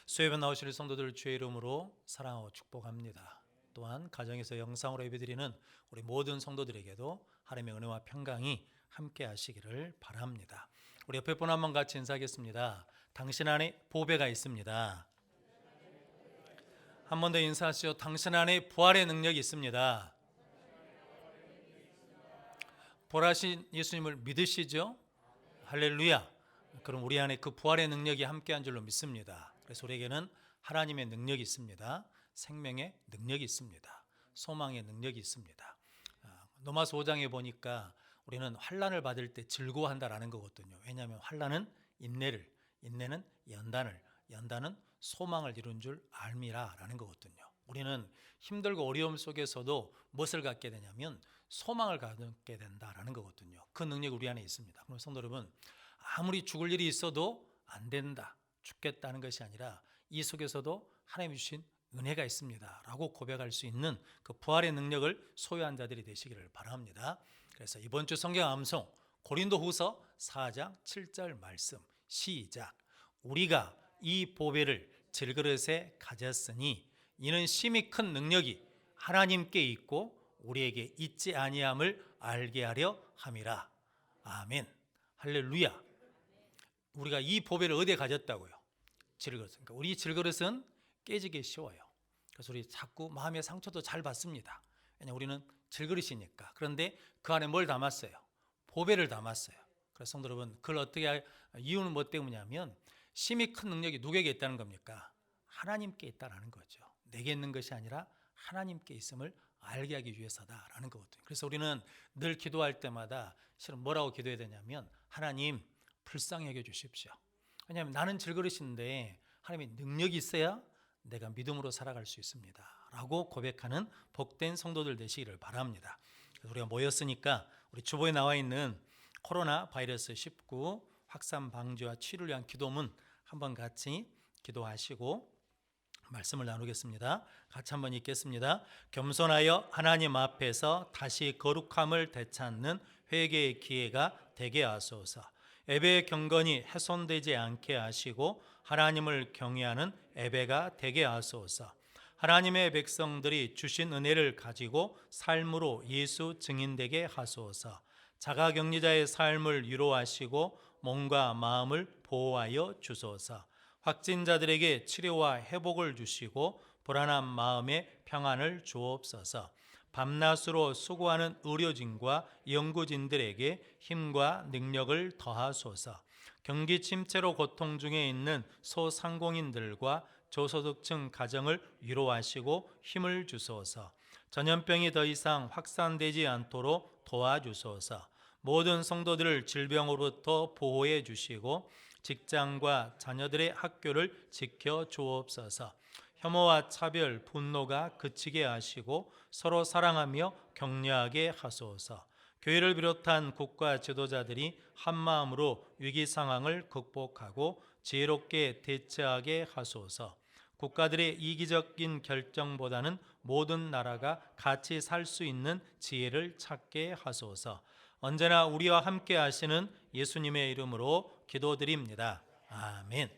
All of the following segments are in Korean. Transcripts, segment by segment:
수요일에 나오실 성도들 주의 이름으로 사랑하고 축복합니다. 또한 가정에서 영상으로 예배드리는 우리 모든 성도들에게도 하나님의 은혜와 평강이 함께 하시기를 바랍니다. 우리 옆에 분 한번 같이 인사하겠습니다. 당신 안에 보배가 있습니다. 한 번 더 인사하시죠. 당신 안에 부활의 능력이 있습니다. 부활하신 예수님을 믿으시죠? 할렐루야. 그럼 우리 안에 그 부활의 능력이 함께한 줄로 믿습니다. 그래서 우리에게는 하나님의 능력이 있습니다. 생명의 능력이 있습니다. 소망의 능력이 있습니다. 로마서 5장에 보니까 우리는 환난을 받을 때 즐거워한다라는 거거든요. 왜냐하면 환난은 인내를, 인내는 연단을, 연단은 소망을 이룬 줄 알미라라는 거거든요. 우리는 힘들고 어려움 속에서도 무엇을 갖게 되냐면 소망을 갖게 된다라는 거거든요. 그 능력이 우리 안에 있습니다. 그럼 성도 여러분, 아무리 죽을 일이 있어도 안 된다, 죽겠다는 것이 아니라 이 속에서도 하나님이 주신 은혜가 있습니다 라고 고백할 수 있는 그 부활의 능력을 소유한 자들이 되시기를 바랍니다. 그래서 이번 주 성경 암송 고린도후서 4장 7절 말씀 시작. 우리가 이 보배를 질그릇에 가졌으니 이는 심히 큰 능력이 하나님께 있고 우리에게 있지 아니함을 알게 하려 함이라. 아멘. 할렐루야. 우리가 이 보배를 어디에 가졌다고요? 질그릇. 그러니까 우리 질그릇은 깨지기 쉬워요. 그래서 우리 자꾸 마음의 상처도 잘 받습니다. 왜냐하면 우리는 질그릇이니까. 그런데 그 안에 뭘 담았어요? 보배를 담았어요. 그래서 성도 여러분, 그걸 어떻게 이유는 뭐 때문이냐면 심히 큰 능력이 누구에게 있다는 겁니까? 하나님께 있다라는 거죠. 내게 있는 것이 아니라 하나님께 있음을 알게 하기 위해서다라는 거거든요. 그래서 우리는 늘 기도할 때마다 실은 뭐라고 기도해야 되냐면 하나님 불쌍히 여겨 주십시오. 왜냐하면 나는 질그릇인데 하나님의 능력이 있어야 내가 믿음으로 살아갈 수 있습니다 라고 고백하는 복된 성도들 되시기를 바랍니다. 우리가 모였으니까 우리 주보에 나와 있는 코로나 바이러스 19 확산 방지와 치료를 위한 기도문 한번 같이 기도하시고 말씀을 나누겠습니다. 같이 한번 읽겠습니다. 겸손하여 하나님 앞에서 다시 거룩함을 되찾는 회개의 기회가 되게 하소서. 예배의 경건이 훼손되지 않게 하시고 하나님을 경외하는 예배가 되게 하소서. 하나님의 백성들이 주신 은혜를 가지고 삶으로 예수 증인되게 하소서. 자가격리자의 삶을 위로하시고 몸과 마음을 보호하여 주소서. 확진자들에게 치료와 회복을 주시고 불안한 마음에 평안을 주옵소서. 밤낮으로 수고하는 의료진과 연구진들에게 힘과 능력을 더하소서. 경기 침체로 고통 중에 있는 소상공인들과 저소득층 가정을 위로하시고 힘을 주소서. 전염병이 더 이상 확산되지 않도록 도와주소서. 모든 성도들을 질병으로부터 보호해 주시고 직장과 자녀들의 학교를 지켜 주옵소서. 혐오와 차별, 분노가 그치게 하시고 서로 사랑하며 격려하게 하소서. 교회를 비롯한 국가 지도자들이 한마음으로 위기 상황을 극복하고 지혜롭게 대처하게 하소서. 국가들의 이기적인 결정보다는 모든 나라가 같이 살 수 있는 지혜를 찾게 하소서. 언제나 우리와 함께 하시는 예수님의 이름으로 기도드립니다. 아멘.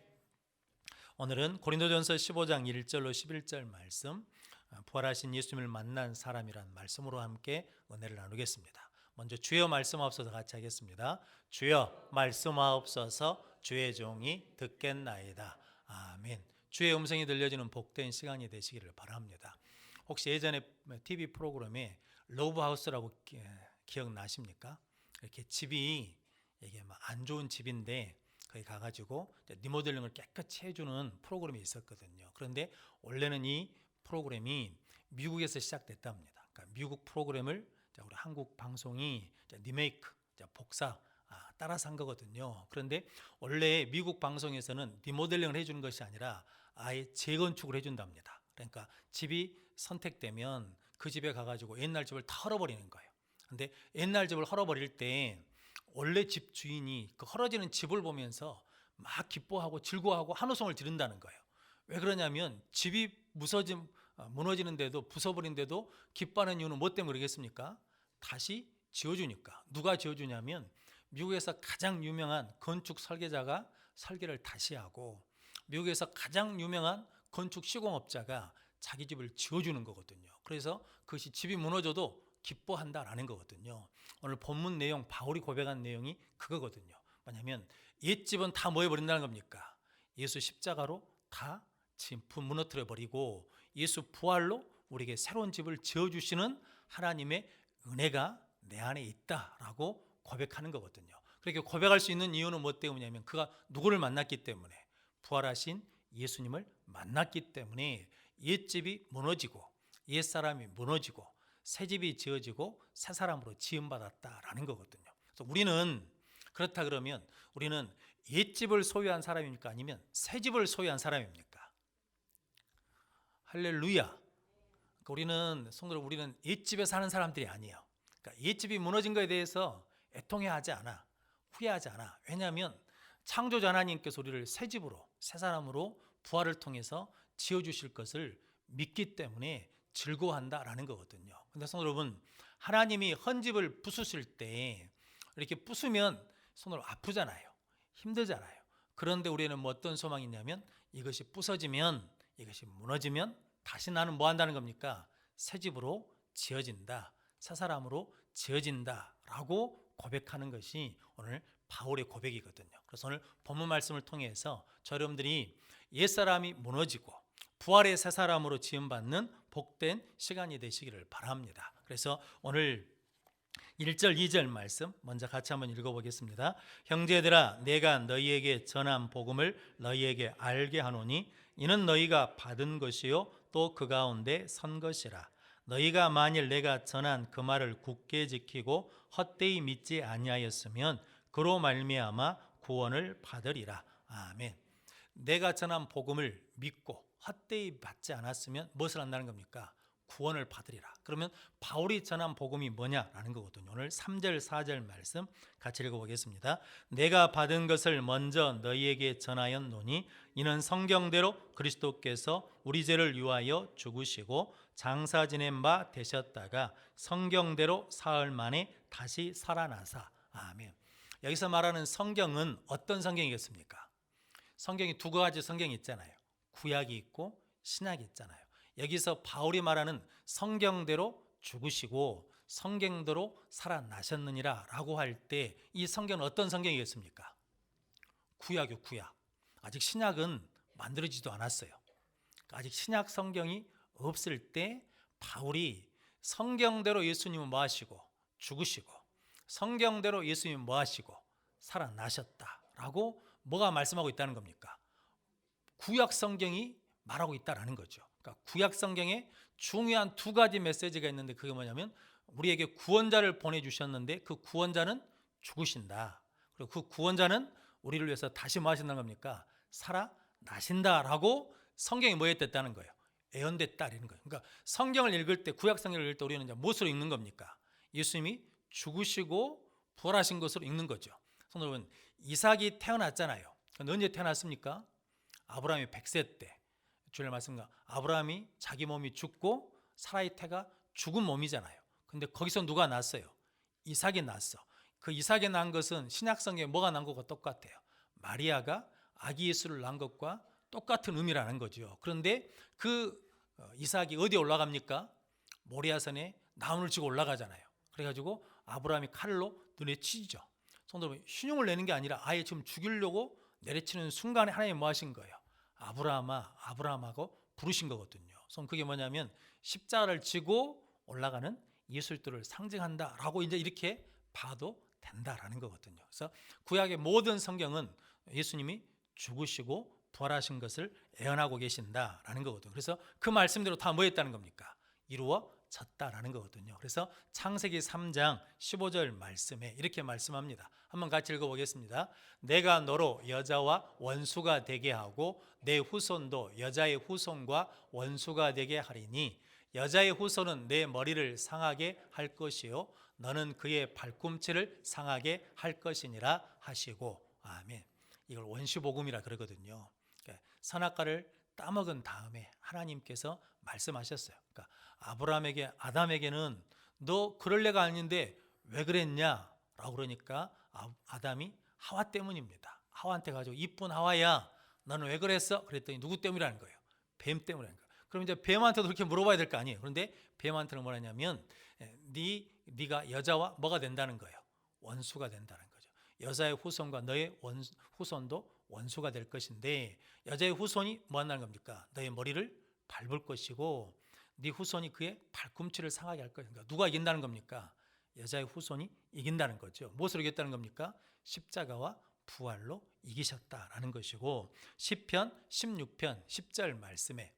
오늘은 고린도전서 15장 1절로 11절 말씀, 부활하신 예수님을 만난 사람이란 말씀으로 함께 은혜를 나누겠습니다. 먼저 주여 말씀하옵소서 같이 하겠습니다. 주여 말씀하옵소서 주의 종이 듣겠나이다. 아멘. 주의 음성이 들려지는 복된 시간이 되시기를 바랍니다. 혹시 예전에 TV 프로그램에 러브하우스라고 기억나십니까? 이렇게 집이 이게 안 좋은 집인데 거기 가가지고 리모델링을 깨끗이 해주는 프로그램이 있었거든요. 그런데 원래는 이 프로그램이 미국에서 시작됐답니다. 그러니까 미국 프로그램을 우리 한국 방송이 리메이크, 복사 따라서 한 거거든요. 그런데 원래 미국 방송에서는 리모델링을 해주는 것이 아니라 아예 재건축을 해준답니다. 그러니까 집이 선택되면 그 집에 가가지고 옛날 집을 다 헐어버리는 거예요. 근데 옛날 집을 헐어버릴 때 원래 집 주인이 그 헐어지는 집을 보면서 막 기뻐하고 즐거워하고 한우성을 지른다는 거예요. 왜 그러냐면 집이 무너지는데도 부숴버린데도 기뻐하는 이유는 뭐 때문에 그러겠습니까? 다시 지어주니까. 누가 지어주냐면 미국에서 가장 유명한 건축 설계자가 설계를 다시 하고 미국에서 가장 유명한 건축 시공업자가 자기 집을 지어주는 거거든요. 그래서 그것이 집이 무너져도 기뻐한다라는 거거든요. 오늘 본문 내용, 바울이 고백한 내용이 그거거든요. 뭐냐면 옛집은 다 뭐 해버린다는 겁니까? 예수 십자가로 다 무너뜨려 버리고 예수 부활로 우리에게 새로운 집을 지어주시는 하나님의 은혜가 내 안에 있다라고 고백하는 거거든요. 그렇게 고백할 수 있는 이유는 뭐 때문이냐면 그가 누구를 만났기 때문에, 부활하신 예수님을 만났기 때문에 옛집이 무너지고 옛사람이 무너지고 새집이 지어지고 새 사람으로 지음받았다라는 거거든요. 그래서 우리는 그렇다 그러면 우리는 옛집을 소유한 사람입니까? 아니면 새집을 소유한 사람입니까? 할렐루야. 그러니까 우리는 옛집에 사는 사람들이 아니에요. 그러니까 옛집이 무너진 것에 대해서 애통해하지 않아, 후회하지 않아. 왜냐하면 창조자 하나님께서 우리를 새 집으로, 새 사람으로 부활을 통해서 지어주실 것을 믿기 때문에 즐거워한다라는 거거든요. 근데 성도 여러분, 하나님이 헌집을 부수실 때 이렇게 부수면 손으로 아프잖아요. 힘들잖아요. 그런데 우리는 뭐 어떤 소망이 있냐면 이것이 부서지면, 이것이 무너지면 다시 나는 뭐 한다는 겁니까? 새 집으로 지어진다, 새 사람으로 지어진다라고 고백하는 것이 오늘 바울의 고백이거든요. 그래서 오늘 본문 말씀을 통해서 여러분들이 옛사람이 무너지고 부활의 새 사람으로 지음받는 복된 시간이 되시기를 바랍니다. 그래서 오늘 1절 2절 말씀 먼저 같이 한번 읽어보겠습니다. 형제들아, 내가 너희에게 전한 복음을 너희에게 알게 하노니 이는 너희가 받은 것이요 또 그 가운데 선 것이라. 너희가 만일 내가 전한 그 말을 굳게 지키고 헛되이 믿지 아니하였으면 그로 말미암아 구원을 받으리라. 아멘. 내가 전한 복음을 믿고 헛되이 받지 않았으면 무엇을 한다는 겁니까? 구원을 받으리라. 그러면 바울이 전한 복음이 뭐냐라는 거거든요. 오늘 3절 4절 말씀 같이 읽어보겠습니다. 내가 받은 것을 먼저 너희에게 전하였노니 이는 성경대로 그리스도께서 우리 죄를 위하여 죽으시고 장사 지낸 바 되셨다가 성경대로 사흘 만에 다시 살아나사. 아멘. 여기서 말하는 성경은 어떤 성경이겠습니까? 성경이 두 가지 성경이 있잖아요. 구약이 있고 신약이 있잖아요. 여기서 바울이 말하는 성경대로 죽으시고 성경대로 살아나셨느니라 라고 할 때 이 성경은 어떤 성경이겠습니까? 구약이요, 구약. 아직 신약은 만들어지지도 않았어요. 아직 신약 성경이 없을 때 바울이 성경대로 예수님은 뭐 하시고 죽으시고 성경대로 예수님은 뭐 하시고 살아나셨다라고 뭐가 말씀하고 있다는 겁니까? 구약 성경이 말하고 있다라는 거죠. 그러니까 구약 성경에 중요한 두 가지 메시지가 있는데 그게 뭐냐면 우리에게 구원자를 보내주셨는데 그 구원자는 죽으신다. 그리고 그 구원자는 우리를 위해서 다시 뭐 하신다는 겁니까? 살아나신다라고 성경이 뭐 했다는 거예요? 예언됐다라는 거예요. 그러니까 성경을 읽을 때, 구약 성경을 읽을 때 우리는 이제 무엇으로 읽는 겁니까? 예수님이 죽으시고 부활하신 것으로 읽는 거죠. 성도 여러분, 이삭이 태어났잖아요. 언제 태어났습니까? 아브라함이 100세 때. 주일 말씀과 아브라함이 자기 몸이 죽고 사라의 태가 죽은 몸이잖아요. 근데 거기서 누가 났어요? 이삭이 났어. 그 이삭이 난 것은 신약 성경에 뭐가 난 것과 똑같아요. 마리아가 아기 예수를 낳은 것과 똑같은 의미라는 거죠. 그런데 그 이삭이 어디에 올라갑니까? 모리아산에 나무를 지고 올라가잖아요. 그래가지고 아브라함이 칼로 눈에 치죠. 성도 여러분, 신용을 내는 게 아니라 아예 지금 죽이려고 내려치는 순간에 하나님이 뭐 하신 거예요? 아브라함아, 아브라함하고 부르신 거거든요. 그게 뭐냐면 십자가를 지고 올라가는 예수를 상징한다라고 이제 이렇게 봐도 된다라는 거거든요. 그래서 구약의 모든 성경은 예수님이 죽으시고 부활하신 것을 예언하고 계신다라는 거거든요. 그래서 그 말씀대로 다 뭐 했다는 겁니까? 이루어졌다라는 거거든요. 그래서 창세기 3장 15절 말씀에 이렇게 말씀합니다. 한번 같이 읽어보겠습니다. 내가 너로 여자와 원수가 되게 하고 내 후손도 여자의 후손과 원수가 되게 하리니 여자의 후손은 내 머리를 상하게 할 것이요 너는 그의 발꿈치를 상하게 할 것이니라 하시고. 아멘. 이걸 원시복음이라 그러거든요. 그러니까 선악과를 따먹은 다음에 하나님께서 말씀하셨어요. 그러니까 아브라함에게, 아담에게는 너 그럴 애가 아닌데 왜 그랬냐 라고 그러니까 아담이 하와 때문입니다. 하와한테 가지고 이쁜 하와야, 너는 왜 그랬어? 그랬더니 누구 때문이라는 거예요? 뱀 때문이라는 거예요. 그럼 이제 뱀한테도 그렇게 물어봐야 될 거 아니에요. 그런데 뱀한테는 뭐라 하냐면 네가 여자와 뭐가 된다는 거예요? 원수가 된다는 거죠. 여자의 후손과 너의 후손도 원수가 될 것인데 여자의 후손이 뭐 한다는 겁니까? 너의 머리를 밟을 것이고 네 후손이 그의 발꿈치를 상하게 할 것인가. 누가 이긴다는 겁니까? 여자의 후손이 이긴다는 거죠. 무엇으로 이겼다는 겁니까? 십자가와 부활로 이기셨다라는 것이고 시편 16편 10절 말씀에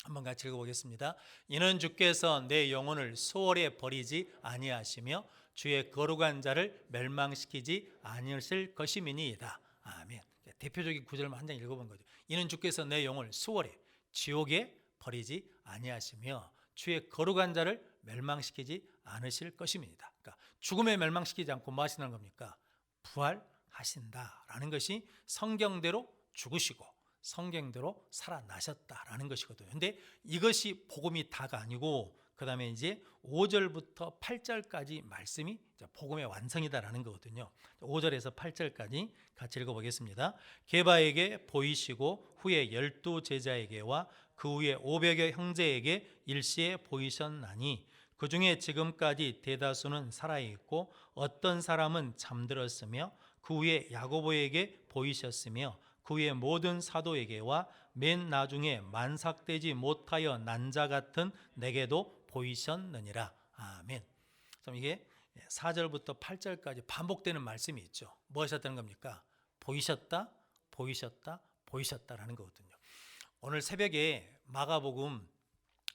한번 같이 읽어보겠습니다. 이는 주께서 내 영혼을 소홀히 버리지 아니하시며 주의 거룩한 자를 멸망시키지 아니하실 것임이니이다. 아멘. 대표적인 구절만 한 장 읽어본 거죠. 이는 주께서 내 영혼을 수월에 지옥에 버리지 아니하시며 주의 거룩한 자를 멸망시키지 않으실 것입니다. 그러니까 죽음에 멸망시키지 않고 뭐 하시는 겁니까? 부활하신다라는 것이 성경대로 죽으시고 성경대로 살아나셨다라는 것이거든요. 근데 이것이 복음이 다가 아니고 그 다음에 이제 5절부터 8절까지 말씀이 복음의 완성이다라는 거거든요. 5절에서 8절까지 같이 읽어보겠습니다. 게바에게 보이시고 후에 12 제자에게와 그 후에 500여 형제에게 일시에 보이셨나니 그 중에 지금까지 대다수는 살아있고 어떤 사람은 잠들었으며 그 후에 야고보에게 보이셨으며 그 후에 모든 사도에게와 맨 나중에 만삭되지 못하여 난 자 같은 내게도 보이셨느니라. 아멘. 그럼 이게 4절부터 8절까지 반복되는 말씀이 있죠. 뭐 하셨다는 겁니까? 보이셨다, 보이셨다, 보이셨다라는 거거든요. 오늘 새벽에 마가복음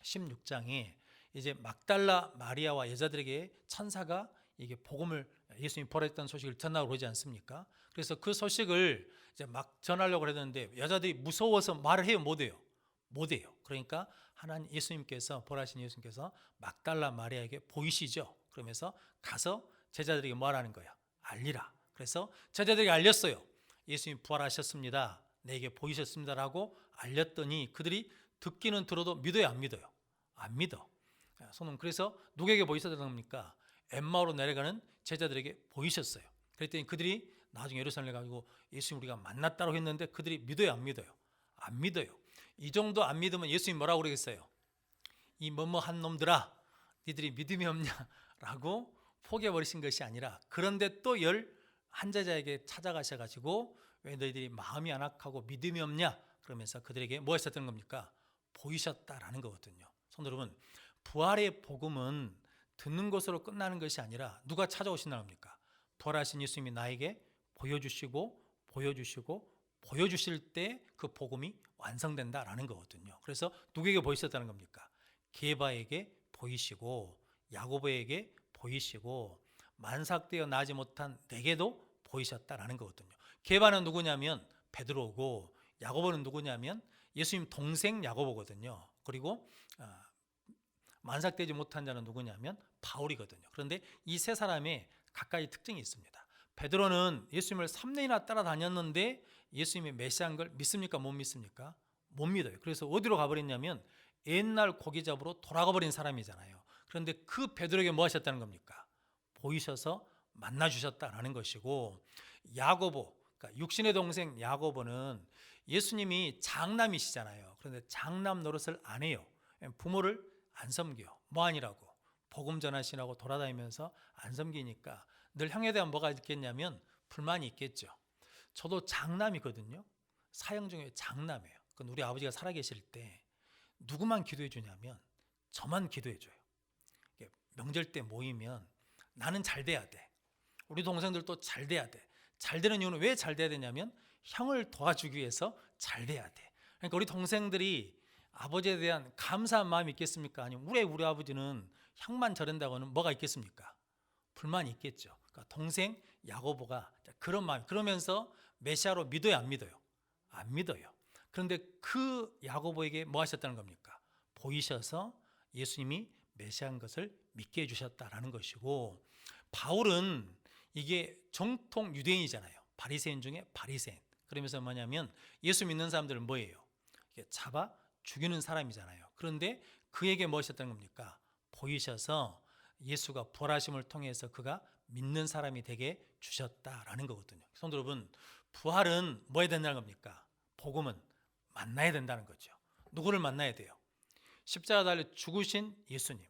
16장에 이제 막달라 마리아와 여자들에게 천사가 이게 복음을 예수님이 보냈던 소식을 전하고 그러지 않습니까? 그래서 그 소식을 이제 막 전하려고 했는데 여자들이 무서워서 말을 해요, 못 해요? 못 해요. 그러니까 하나님 예수님께서 보라신 예수님께서 막달라 마리아에게 보이시죠. 그러면서 가서 제자들에게 뭐하라는 거야? 알리라. 그래서 제자들에게 알렸어요. 예수님 부활하셨습니다. 내게 보이셨습니다라고 알렸더니 그들이 듣기는 들어도 믿어요, 안 믿어요? 안 믿어. 손은 그래서 누구에게 보이셨다는 겁니까? 엠마오로 내려가는 제자들에게 보이셨어요. 그랬더니 그들이 나중에 예루살렘에 가지고 예수님 우리가 만났다고 했는데 그들이 믿어요, 안 믿어요? 안 믿어요. 이 정도 안 믿으면 예수님 뭐라고 그러겠어요? 이 뭐뭐한 놈들아, 니들이 믿음이 없냐라고 포기해버리신 것이 아니라 그런데 또 11제자에게 찾아가셔가지고 왜 너희들이 마음이 안악하고 믿음이 없냐 그러면서 그들에게 뭐 하셨다는 겁니까? 보이셨다라는 거거든요. 성도 여러분, 부활의 복음은 듣는 것으로 끝나는 것이 아니라 누가 찾아오신다는 겁니까? 부활하신 예수님이 나에게 보여주시고 보여주실 때 그 복음이 완성된다라는 거거든요. 그래서 누구에게 보이셨다는 겁니까? 게바에게 보이시고 야고보에게 보이시고 만삭되어 나지 못한 내게도 보이셨다라는 거거든요. 게바는 누구냐면 베드로고 야고보는 누구냐면 예수님 동생 야고보거든요. 그리고 만삭되지 못한 자는 누구냐면 바울이거든요. 그런데 이 세 사람의 각각의 특징이 있습니다. 베드로는 예수님을 3년이나 따라다녔는데 예수님이 메시아인 걸 믿습니까? 못 믿습니까? 못 믿어요. 그래서 어디로 가버렸냐면 옛날 고기 잡으러 돌아가 버린 사람이잖아요. 그런데 그 베드로에게 뭐 하셨다는 겁니까? 보이셔서 만나주셨다라는 것이고 야고보, 그러니까 육신의 동생 야고보는 예수님이 장남이시잖아요. 그런데 장남 노릇을 안 해요. 부모를 안 섬겨요. 뭐 아니라고? 복음 전하시라고 돌아다니면서 안 섬기니까 늘 형에 대한 뭐가 있겠냐면 불만이 있겠죠. 저도 장남이거든요. 사형 중에 장남이에요. 우리 아버지가 살아계실 때 누구만 기도해 주냐면 저만 기도해 줘요. 명절 때 모이면 나는 잘 돼야 돼. 우리 동생들도 잘 돼야 돼. 잘 되는 이유는 왜 잘 돼야 되냐면 형을 도와주기 위해서 잘 돼야 돼. 그러니까 우리 동생들이 아버지에 대한 감사한 마음이 있겠습니까? 아니면 우리 아버지는 형만 저런다고는 뭐가 있겠습니까? 불만이 있겠죠. 그러니까 동생 야고보가 그런 마음, 그러면서 메시아로 믿어요, 안 믿어요? 안 믿어요. 그런데 그 야고보에게 뭐 하셨다는 겁니까? 보이셔서 예수님이 메시아인 것을 믿게 해주셨다라는 것이고 바울은 이게 정통 유대인이잖아요. 바리새인 중에 바리새인. 그러면서 뭐냐면 예수 믿는 사람들은 뭐예요? 잡아 죽이는 사람이잖아요. 그런데 그에게 뭐 하셨다는 겁니까? 보이셔서 예수가 부활하심을 통해서 그가 믿는 사람이 되게 주셨다라는 거거든요. 성도 여러분, 부활은 뭐 해야 된다는 겁니까? 복음은 만나야 된다는 거죠. 누구를 만나야 돼요? 십자가 달려 죽으신 예수님,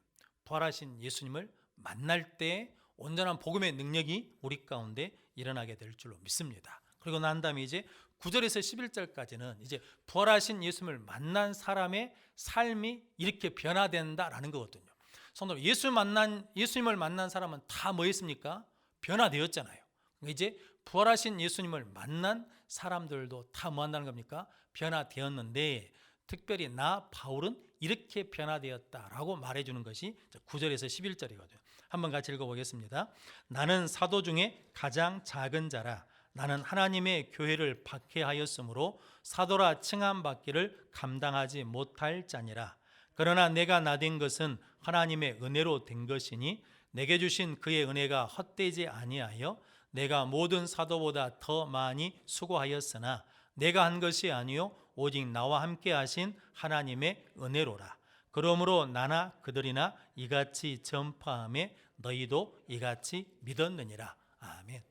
부활하신 예수님을 만날 때 온전한 복음의 능력이 우리 가운데 일어나게 될 줄로 믿습니다. 그리고 난 다음에 이제 9절에서 11절까지는 이제 부활하신 예수님을 만난 사람의 삶이 이렇게 변화된다라는 거거든요. 성도 예수님을 만난 사람은 다 뭐 했습니까? 변화되었잖아요. 이제 부활하신 예수님을 만난 사람들도 다 뭐 한다는 겁니까? 변화되었는데 특별히 나 바울은 이렇게 변화되었다라고 말해주는 것이 9절에서 11절이거든요. 한번 같이 읽어보겠습니다. 나는 사도 중에 가장 작은 자라. 나는 하나님의 교회를 박해하였으므로 사도라 칭함받기를 감당하지 못할 자니라. 그러나 내가 나된 것은 하나님의 은혜로 된 것이니 내게 주신 그의 은혜가 헛되지 아니하여 내가 모든 사도보다 더 많이 수고하였으나 내가 한 것이 아니요 오직 나와 함께 하신 하나님의 은혜로라. 그러므로 나나 그들이나 이같이 전파함에 너희도 이같이 믿었느니라. 아멘.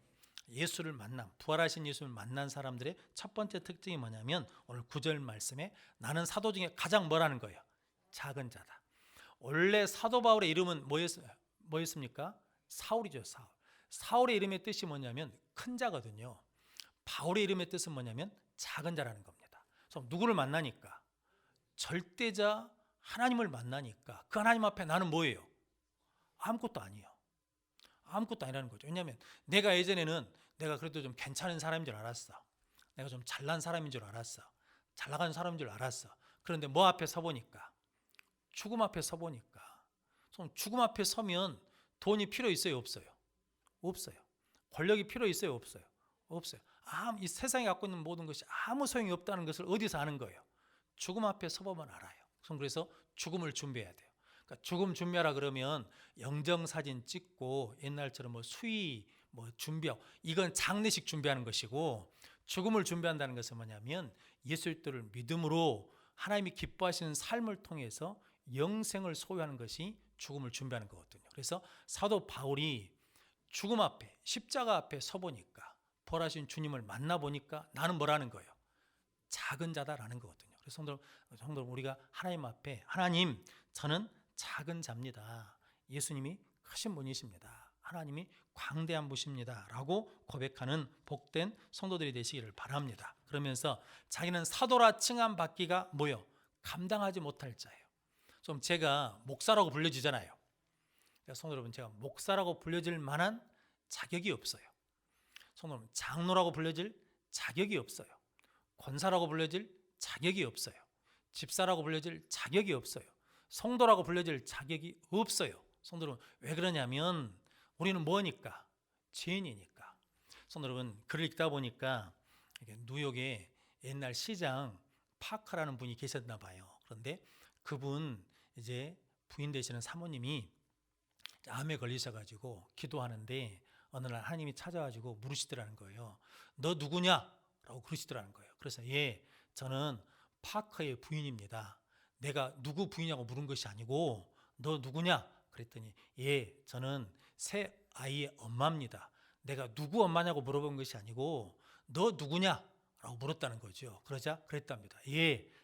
예수를 만난, 부활하신 예수를 만난 사람들의 첫 번째 특징이 뭐냐면 오늘 9절 말씀에 나는 사도 중에 가장 뭐라는 거예요? 작은 자다. 원래 사도 바울의 이름은 뭐였습니까? 사울이죠. 사울의 이름의 뜻이 뭐냐면 큰 자거든요. 바울의 이름의 뜻은 뭐냐면 작은 자라는 겁니다. 그래서 누구를 만나니까? 절대자 하나님을 만나니까 그 하나님 앞에 나는 뭐예요? 아무것도 아니에요. 아무것도 아니라는 거죠. 왜냐하면 내가 예전에는 내가 그래도 좀 괜찮은 사람인 줄 알았어. 내가 좀 잘난 사람인 줄 알았어. 잘 나가는 사람인 줄 알았어. 그런데 뭐 앞에 서보니까, 죽음 앞에 서보니까, 죽음 앞에 서면 돈이 필요 있어요? 없어요? 없어요. 권력이 필요 있어요? 없어요? 없어요. 이 세상에 갖고 있는 모든 것이 아무 소용이 없다는 것을 어디서 아는 거예요? 죽음 앞에 서보면 알아요. 그래서 죽음을 준비해야 돼요. 그러니까 죽음 준비하라 그러면 영정사진 찍고 옛날처럼 뭐 수의 준비하고, 이건 장례식 준비하는 것이고, 죽음을 준비한다는 것은 뭐냐면 예수 그리스도를 믿음으로 하나님이 기뻐하시는 삶을 통해서 영생을 소유하는 것이 죽음을 준비하는 거거든요. 그래서 사도 바울이 죽음 앞에, 십자가 앞에 서보니까, 부활하신 주님을 만나보니까 나는 뭐라는 거예요? 작은 자다라는 거거든요. 그래서 성도 우리가 하나님 앞에, 하나님 저는 작은 자입니다. 예수님이 크신 분이십니다. 하나님이 광대한 분이십니다. 라고 고백하는 복된 성도들이 되시기를 바랍니다. 그러면서 자기는 사도라 칭함 받기가 뭐요? 감당하지 못할 자예요. 좀 제가 목사라고 불려지잖아요. 성도 여러분, 제가 목사라고 불려질 만한 자격이 없어요. 성도 여러분, 장로라고 불려질 자격이 없어요. 권사라고 불려질 자격이 없어요. 집사라고 불려질 자격이 없어요. 성도라고 불려질 자격이 없어요. 성도 여러분, 왜 그러냐면 우리는 뭐니까? 죄인이니까. 성도 여러분, 글을 읽다 보니까 뉴욕에 옛날 시장 파커라는 분이 계셨나 봐요. 그런데 그분 이제 부인 되시는 사모님이 암에 걸리셔가지고 기도하는데 어느 날 하나님이 찾아가지고 물으시더라는 거예요. 너 누구냐? 라고 그러시더라는 거예요. 그래서 저는 파커의 부인입니다. 내가 누구 부인이냐고 물은 것이 아니고 너 누구냐? 그랬더니 저는 새 아이의 엄마입니다. 내가 누구 엄마냐고 물어본 것이 아니고 너 누구냐? 라고 물었다는 거죠. 그러자 그랬답니다.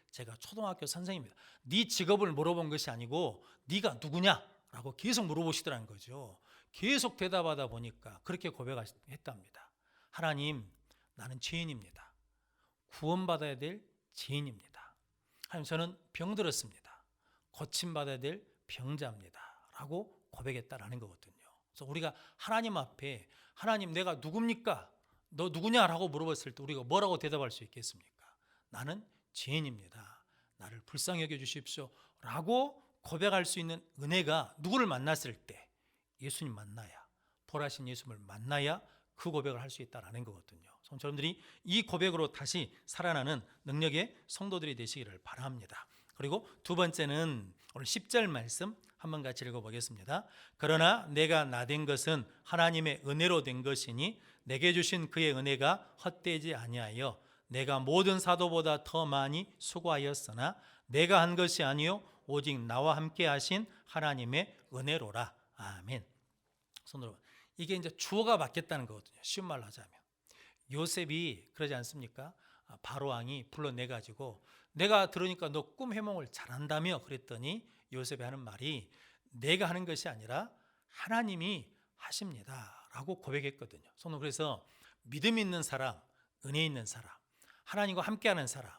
제가 초등학교 선생님입니다. 네 직업을 물어본 것이 아니고 네가 누구냐? 라고 계속 물어보시더라는 거죠. 계속 대답하다 보니까 그렇게 고백했답니다. 하나님, 나는 죄인입니다. 구원받아야 될 죄인입니다. 하나님, 저는 병들었습니다. 고침받아야 될 병자입니다. 라고 고백했다라는 거거든요. 그래서 우리가 하나님 앞에, 하나님 내가 누굽니까? 너 누구냐라고 물어봤을 때 우리가 뭐라고 대답할 수 있겠습니까? 나는 죄인입니다. 나를 불쌍히 여겨주십시오. 라고 고백할 수 있는 은혜가 누구를 만났을 때, 예수님 만나야, 부활하신 예수님을 만나야 그 고백을 할 수 있다는 거거든요. 여러분들이 이 고백으로 다시 살아나는 능력의 성도들이 되시기를 바랍니다. 그리고 두 번째는 오늘 10절 말씀 한번 같이 읽어보겠습니다. 그러나 내가 나된 것은 하나님의 은혜로 된 것이니 내게 주신 그의 은혜가 헛되지 아니하여 내가 모든 사도보다 더 많이 수고하였으나 내가 한 것이 아니요 오직 나와 함께 하신 하나님의 은혜로라. 아멘. 손으로, 이게 이제 주어가 바뀌었다는 거거든요. 쉬운 말로 하자면 요셉이 그러지 않습니까? 바로 왕이 불러내 가지고 내가 들으니까 너 꿈 해몽을 잘한다며 그랬더니 요셉이 하는 말이 내가 하는 것이 아니라 하나님이 하십니다 라고 고백했거든요. 저는 그래서 믿음 있는 사람, 은혜 있는 사람, 하나님과 함께하는 사람,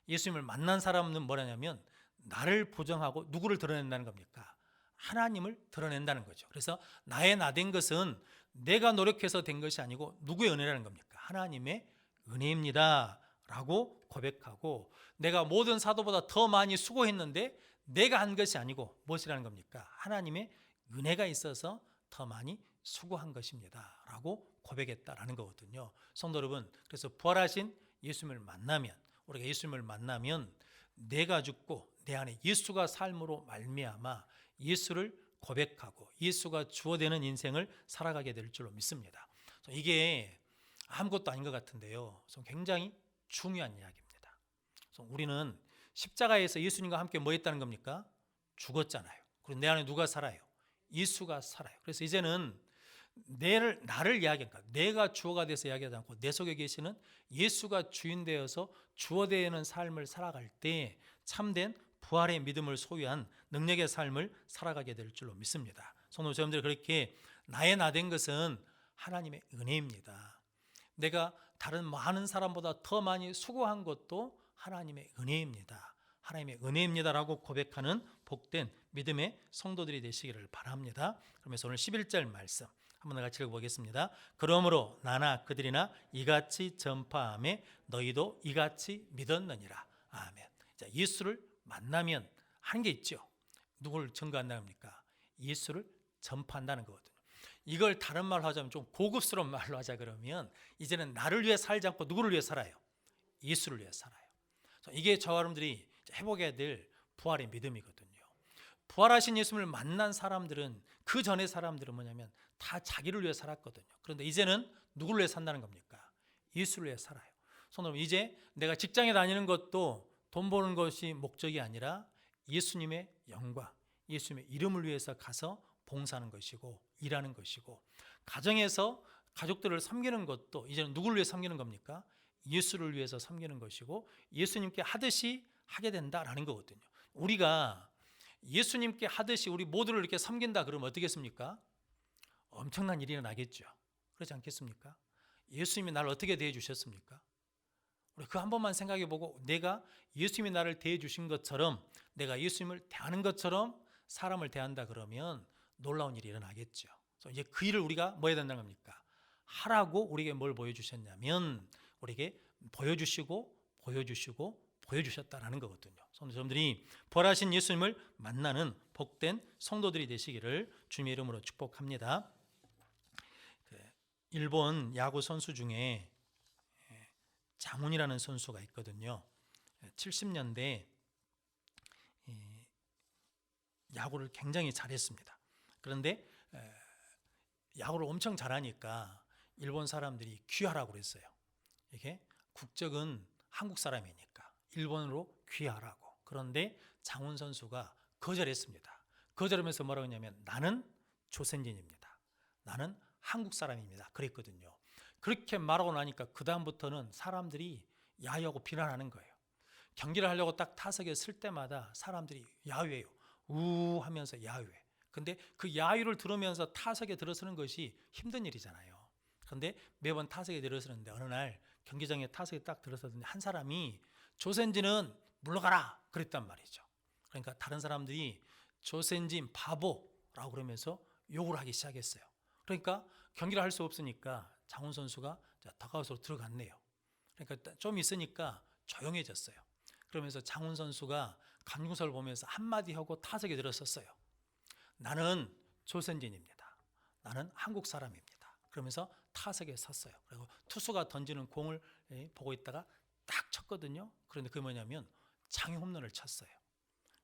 예수님을 만난 사람은 뭐냐면 나를 보정하고 누구를 드러낸다는 겁니까? 하나님을 드러낸다는 거죠. 그래서 나의 나 된 것은 내가 노력해서 된 것이 아니고 누구의 은혜라는 겁니까? 하나님의 은혜입니다 라고 고백하고 내가 모든 사도보다 더 많이 수고했는데 내가 한 것이 아니고 무엇이라는 겁니까? 하나님의 은혜가 있어서 더 많이 수고한 것입니다 라고 고백했다라는 거거든요. 성도 여러분, 그래서 부활하신 예수님을 만나면, 우리가 예수님을 만나면 내가 죽고 내 안에 예수가 삶으로 말미암아 예수를 고백하고 예수가 주어되는 인생을 살아가게 될 줄로 믿습니다. 이게 아무것도 아닌 것 같은데요, 굉장히 중요한 이야기입니다. 우리는 십자가에서 예수님과 함께 뭐 했다는 겁니까? 죽었잖아요. 그리고 내 안에 누가 살아요? 예수가 살아요. 그래서 이제는 나를 이야기하니까 내가 주어가 돼서 이야기하지 않고 내 속에 계시는 예수가 주인 되어서 주어되는 삶을 살아갈 때 참된 부활의 믿음을 소유한 능력의 삶을 살아가게 될 줄로 믿습니다. 성도 여러분들, 그렇게 나의 나 된 것은 하나님의 은혜입니다. 내가 다른 많은 사람보다 더 많이 수고한 것도 하나님의 은혜입니다. 하나님의 은혜입니다라고 고백하는 복된 믿음의 성도들이 되시기를 바랍니다. 그러면서 오늘 11절 말씀 한번 같이 읽어보겠습니다. 그러므로 나나 그들이나 이같이 전파하며 너희도 이같이 믿었느니라. 아멘. 자, 예수를 만나면 하는 게 있죠. 누구를 증거한다는 겁니까? 예수를 전파한다는 거거든요. 이걸 다른 말로 하자면 좀 고급스러운 말로 하자 그러면 이제는 나를 위해 살지 않고 누구를 위해 살아요? 예수를 위해 살아요. 이게 저와 여러분들이 회복해야 될 부활의 믿음이거든요. 부활하신 예수님을 만난 사람들은, 그 전의 사람들은 뭐냐면 다 자기를 위해 살았거든요. 그런데 이제는 누구를 위해 산다는 겁니까? 예수를 위해 살아요. 여러분, 이제 내가 직장에 다니는 것도 돈 버는 것이 목적이 아니라 예수님의 영광, 예수님의 이름을 위해서 가서 봉사하는 것이고 일하는 것이고, 가정에서 가족들을 섬기는 것도 이제는 누구를 위해 섬기는 겁니까? 예수를 위해서 섬기는 것이고 예수님께 하듯이 하게 된다라는 거거든요. 우리가 예수님께 하듯이 우리 모두를 이렇게 섬긴다 그러면 어떻겠습니까? 엄청난 일이 일어나겠죠. 그렇지 않겠습니까? 예수님이 나를 어떻게 대해 주셨습니까? 우리 그 한 번만 생각해 보고 내가 예수님이 나를 대해 주신 것처럼 내가 예수님을 대하는 것처럼 사람을 대한다 그러면 놀라운 일이 일어나겠죠. 그래서 이제 그 일을 우리가 뭐 해야 된다는 겁니까? 하라고 우리에게 뭘 보여주셨냐면 우리에게 보여주시고 보여주셨다라는 거거든요. 성도님들이 부활하신 예수님을 만나는 복된 성도들이 되시기를 주님의 이름으로 축복합니다. 일본 야구 선수 중에 장훈이라는 선수가 있거든요. 70년대 야구를 굉장히 잘했습니다. 그런데 야구를 엄청 잘하니까 일본 사람들이 귀하라고 그랬어요. 이게 국적은 한국 사람이니까 일본으로 귀하라고. 그런데 장훈 선수가 거절했습니다. 거절하면서 뭐라고 했냐면 나는 조선인입니다. 나는 한국 사람입니다. 그랬거든요. 그렇게 말하고 나니까 그 다음부터는 사람들이 야유하고 비난하는 거예요. 경기를 하려고 딱 타석에 설 때마다 사람들이 야유해요. 우 하면서 야유해. 근데 그 야유를 들으면서 타석에 들어서는 것이 힘든 일이잖아요. 그런데 매번 타석에 들어서는데 어느 날 경기장에 타석에 딱 들어서는데 한 사람이 조선진은 물러가라 그랬단 말이죠. 그러니까 다른 사람들이 조선진 바보라고 그러면서 욕을 하기 시작했어요. 그러니까 경기를 할 수 없으니까 장훈 선수가 더가웃으로 들어갔네요. 그러니까 좀 있으니까 조용해졌어요. 그러면서 장훈 선수가 감중서를 보면서 한마디 하고 타석에 들어섰어요. 나는 조선진입니다. 나는 한국 사람입니다. 그러면서 타석에 섰어요. 그리고 투수가 던지는 공을 보고 있다가 딱 쳤거든요. 그런데 그게 뭐냐면 장애 홈런을 쳤어요.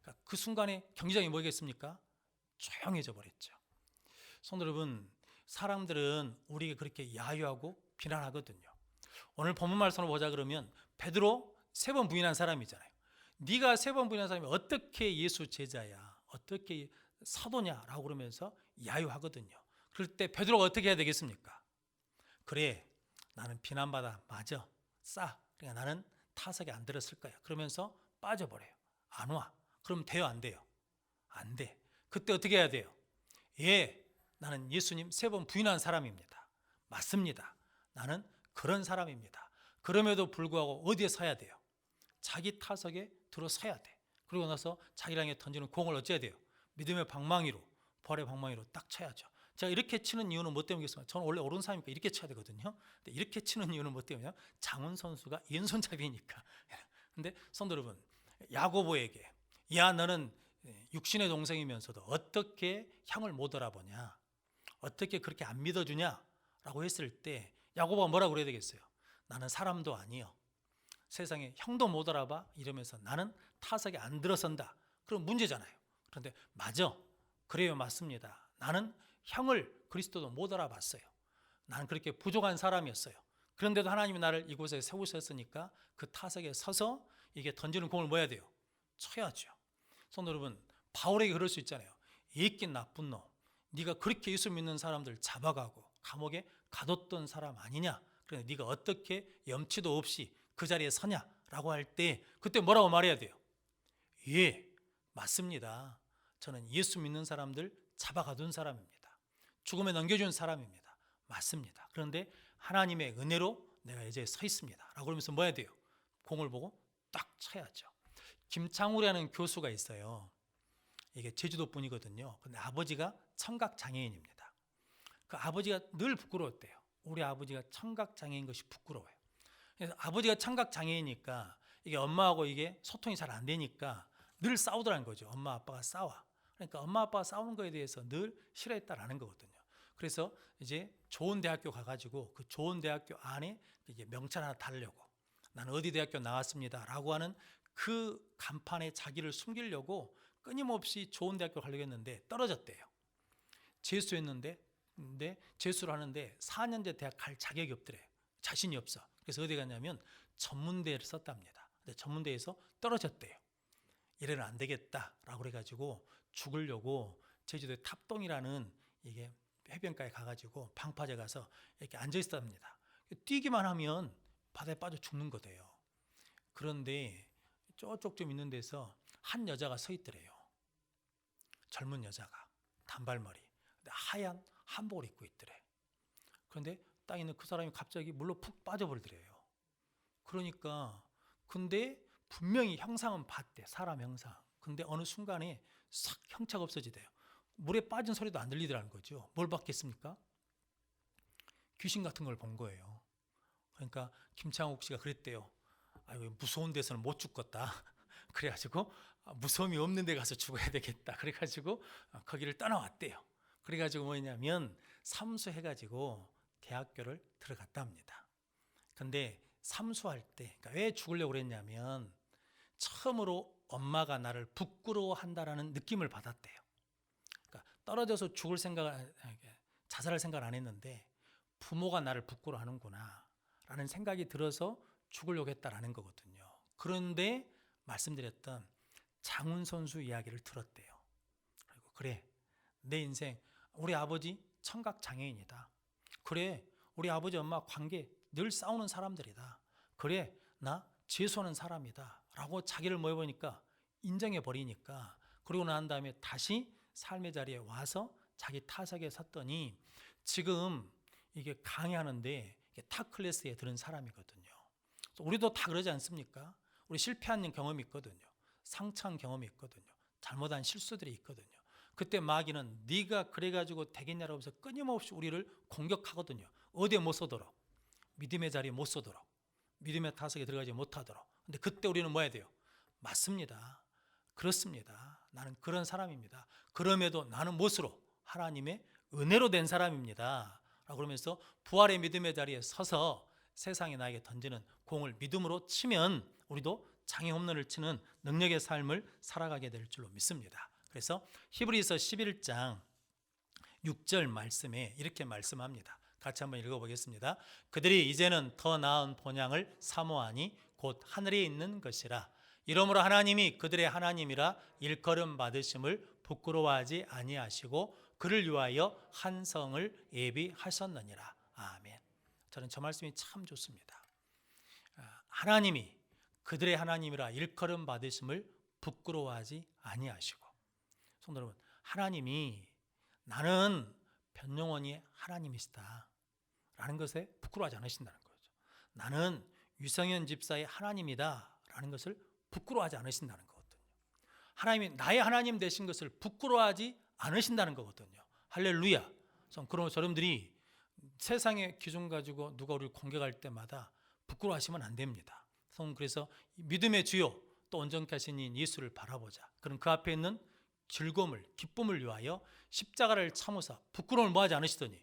그러니까 그 순간에 경기장이 뭐겠습니까? 조용해져 버렸죠. 성도 여러분, 사람들은 우리에게 그렇게 야유하고 비난하거든요. 오늘 본문 말씀을 보자 그러면 베드로 3번 부인한 사람이잖아요. 네가 3번 부인한 사람이 어떻게 예수 제자야, 어떻게 사도냐라고 그러면서 야유하거든요. 그럴 때 베드로가 어떻게 해야 되겠습니까? 그래, 나는 비난받아, 맞아, 싸. 그러니까 나는 타석에 안 들었을 거야. 그러면서 빠져버려요. 안 와. 그럼 돼요, 안 돼요? 안 돼. 그때 어떻게 해야 돼요? 예, 나는 예수님 3번 부인한 사람입니다. 맞습니다. 나는 그런 사람입니다. 그럼에도 불구하고 어디에 서야 돼요? 자기 타석에 들어서야 돼. 그리고 나서 자기를 향해 던지는 공을 어째야 돼요? 믿음의 방망이로, 부활의 방망이로 딱 쳐야죠. 제가 이렇게 치는 이유는 뭐 때문이겠습니까? 저는 원래 오른손이니까 이렇게 쳐야 되거든요. 근데 이렇게 치는 이유는 뭐 때문이냐? 장훈 선수가 왼손잡이니까. 근데 성도 여러분, 야고보에게 야 너는 육신의 동생이면서도 어떻게 형을 못 알아보냐? 어떻게 그렇게 안 믿어주냐? 라고 했을 때 야고보가 뭐라고 그래야 되겠어요? 나는 사람도 아니요, 세상에 형도 못 알아봐 이러면서 나는 타석에 안 들어선다. 그럼 문제잖아요. 그런데 맞아, 그래요, 맞습니다. 나는 형을 그리스도도 못 알아봤어요. 나는 그렇게 부족한 사람이었어요. 그런데도 하나님이 나를 이곳에 세우셨으니까 그 타석에 서서 이게 던지는 공을 뭐 해야 돼요? 쳐야죠. 성도 여러분, 바울에게 그럴 수 있잖아요. 이끼 나쁜 놈, 네가 그렇게 예수 믿는 사람들 잡아가고 감옥에 가뒀던 사람 아니냐? 그런데 네가 어떻게 염치도 없이 그 자리에 서냐라고 할 때 그때 뭐라고 말해야 돼요? 예, 맞습니다. 저는 예수 믿는 사람들 잡아가둔 사람입니다. 죽음에 넘겨준 사람입니다. 맞습니다. 그런데 하나님의 은혜로 내가 이제 서 있습니다. 라고 그러면서 뭐 해야 돼요? 공을 보고 딱 쳐야죠. 김창우라는 교수가 있어요. 이게 제주도 분이거든요. 근데 아버지가 청각 장애인입니다. 그 아버지가 늘 부끄러웠대요. 우리 아버지가 청각 장애인 것이 부끄러워요. 그래서 아버지가 청각 장애이니까 이게 엄마하고 이게 소통이 잘 안 되니까 늘 싸우더라는 거죠. 엄마 아빠가 싸워. 그러니까 엄마 아빠가 싸우는 거에 대해서 늘 싫어했다라는 거거든요. 그래서 이제 좋은 대학교 가가지고 그 좋은 대학교 안에 이제 명찰 하나 달려고, 나는 어디 대학교 나왔습니다라고 하는 그 간판에 자기를 숨기려고 끊임없이 좋은 대학교 가려고 했는데 떨어졌대요. 재수했는데, 근데 재수를 하는데 4년제 대학 갈 자격이 없더래요. 자신이 없어. 그래서 어디 갔냐면 전문대를 썼답니다. 근데 전문대에서 떨어졌대요. 이래는 안 되겠다라고 그래가지고 죽으려고 제주도의 탑동이라는 이게 해변가에 가가지고 방파제 가서 이렇게 앉아 있었답니다. 뛰기만 하면 바다에 빠져 죽는 거대요. 그런데 저쪽 좀 있는 데서 한 여자가 서 있더래요. 젊은 여자가 단발머리, 하얀 한복을 입고 있더래. 그런데 딱 있는 그 사람이 갑자기 물로 푹 빠져버리더래요. 그러니까 근데 분명히 형상은 봤대, 사람 형상. 근데 어느 순간에 싹 형체가 없어지대요. 물에 빠진 소리도 안 들리더라는 거죠. 뭘 봤겠습니까? 귀신 같은 걸 본 거예요. 그러니까 김창욱 씨가 그랬대요. 아유, 무서운 데서는 못 죽겠다. 그래가지고 무서움이 없는 데 가서 죽어야 되겠다. 그래가지고 거기를 떠나왔대요. 그래가지고 뭐냐면 삼수해가지고 대학교를 들어갔답니다. 근데 삼수할 때, 그러니까 왜 죽으려고 그랬냐면 처음으로 엄마가 나를 부끄러워한다라는 느낌을 받았대요. 그러니까 떨어져서 죽을 생각을, 자살할 생각을 안 했는데 부모가 나를 부끄러워하는구나 라는 생각이 들어서 죽으려고 했다라는 거거든요. 그런데 말씀드렸던 장훈 선수 이야기를 들었대요. 그리고 그래, 내 인생 우리 아버지 청각 장애인이다. 그래, 우리 아버지 엄마 관계 늘 싸우는 사람들이다. 그래, 나 재수하는 사람이다 라고 자기를 뭐 해보니까 인정해 버리니까, 그러고 난 다음에 다시 삶의 자리에 와서 자기 타석에 섰더니 지금 이게 강의하는데 탑 클래스에 들은 사람이거든요. 우리도 다 그러지 않습니까? 우리 실패한 경험이 있거든요. 상처한 경험이 있거든요. 잘못한 실수들이 있거든요. 그때 마귀는 네가 그래가지고 되겠냐라고 하면서 끊임없이 우리를 공격하거든요. 어디에 못 서도록, 믿음의 자리에 못 서도록, 믿음의 타석에 들어가지 못하도록. 근데 그때 우리는 뭐 해야 돼요? 맞습니다. 그렇습니다. 나는 그런 사람입니다. 그럼에도 나는 무엇으로? 하나님의 은혜로 된 사람입니다. 라고 그러면서 부활의 믿음의 자리에 서서 세상에 나에게 던지는 공을 믿음으로 치면 우리도 장애 홈런을 치는 능력의 삶을 살아가게 될 줄로 믿습니다. 그래서 히브리서 11장 6절 말씀에 이렇게 말씀합니다. 같이 한번 읽어보겠습니다. 그들이 이제는 더 나은 본향을 사모하니 곧 하늘에 있는 것이라. 이러므로 하나님이 그들의 하나님이라 일컬음 받으심을 부끄러워하지 아니하시고 그를 위하여 한 성을 예비하셨느니라. 아멘. 저는 저 말씀이 참 좋습니다. 하나님이 그들의 하나님이라 일컬음 받으심을 부끄러워하지 아니하시고. 성도 여러분, 하나님이 나는 변영원의 하나님이시다 라는 것에 부끄러워하지 않으신다는 거죠. 나는 유성현 집사의 하나님이다 라는 것을 부끄러워하지 않으신다는 거거든요. 하나님이 나의 하나님 되신 것을 부끄러워하지 않으신다는 거거든요. 할렐루야. 그럼 여러분들이 세상의 기준 가지고 누가 우리를 공격할 때마다 부끄러워하시면 안 됩니다. 그래서 믿음의 주요 또 온전케 하신 이 예수를 바라보자. 그럼 그 앞에 있는 즐거움을 기쁨을 위하여 십자가를 참으사 부끄러움을 뭐하지 않으시더니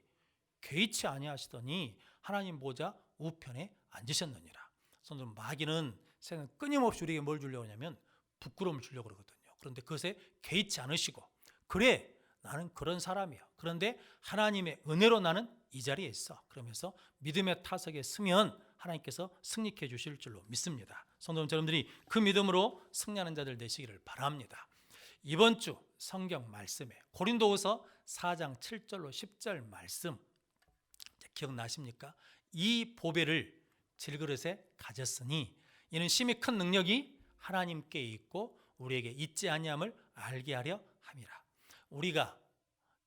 개의치 아니하시더니 하나님 보좌 우편에 앉으셨느니라. 손들은 마귀는 세상 끊임없이 우리에게 뭘 주려고 하냐면 부끄러움을 주려고 그러거든요. 그런데 그것에 개의치 않으시고, 그래 나는 그런 사람이야. 그런데 하나님의 은혜로 나는 이 자리에 있어. 그러면서 믿음의 타석에 서면 하나님께서 승리케 해주실 줄로 믿습니다. 성도 여러분들이 그 믿음으로 승리하는 자들 되시기를 바랍니다. 이번 주 성경 말씀에 고린도후서 4장 7절로 10절 말씀 기억나십니까? 이 보배를 질그릇에 가졌으니 이는 심히 큰 능력이 하나님께 있고 우리에게 있지 아니함을 알게 하려 함이라. 우리가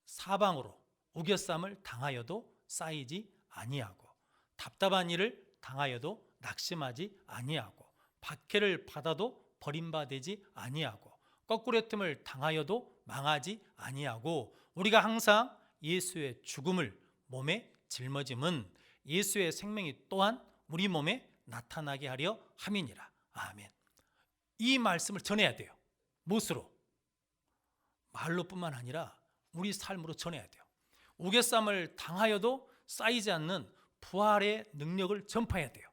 사방으로 우겨쌈을 당하여도 쌓이지 아니하고 답답한 일을 당하여도 낙심하지 아니하고 박해를 받아도 버림받지 아니하고 거꾸로됨을 당하여도 망하지 아니하고 우리가 항상 예수의 죽음을 몸에 짊어짐은 예수의 생명이 또한 우리 몸에 나타나게 하려 함이니라. 아멘. 이 말씀을 전해야 돼요. 무엇으로? 말로뿐만 아니라 우리 삶으로 전해야 돼요. 우겨쌈을 당하여도 쌓이지 않는 부활의 능력을 전파해야 돼요.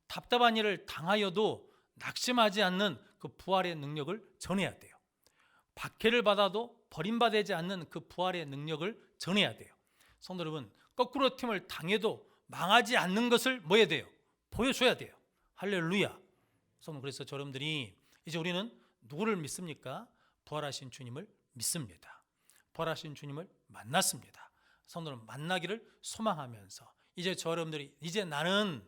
답답한 일을 당하여도 낙심하지 않는 그 부활의 능력을 전해야 돼요. 박해를 받아도 버림받지 않는 그 부활의 능력을 전해야 돼요. 성도 여러분, 거꾸로 팀을 당해도 망하지 않는 것을 뭐 해야 돼요? 보여줘야 돼요. 할렐루야. 그래서 여러분들이 이제 우리는 누구를 믿습니까? 부활하신 주님을 믿습니다. 부활하신 주님을 만났습니다. 성도는 만나기를 소망하면서 이제 여러분들이 이제 나는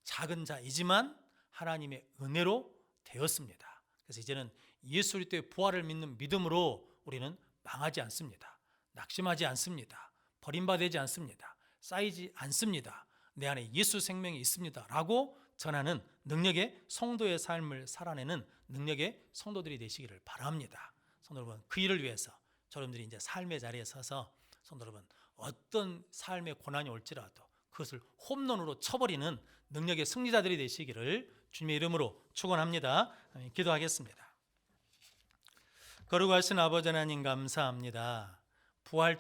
작은 자이지만 하나님의 은혜로 되었습니다. 그래서 이제는 예수 그리스도의 부활을 믿는 믿음으로 우리는 망하지 않습니다. 낙심하지 않습니다. 버림받지 않습니다. 쌓이지 않습니다. 내 안에 예수 생명이 있습니다 라고 전하는 능력의 성도의 삶을 살아내는 능력의 성도들이 되시기를 바랍니다. 성도 여러분, 그 일을 위해서 여러분들이 이제 삶의 자리에 서서 성도 여러분, 어떤 삶의 고난이 올지라도 그것을 홈런으로 쳐버리는 능력의 승리자들이 되시기를 주님의 이름으로 축원합니다. 기도하겠습니다. 거룩하신 아버지 하나님 감사합니다. 부활주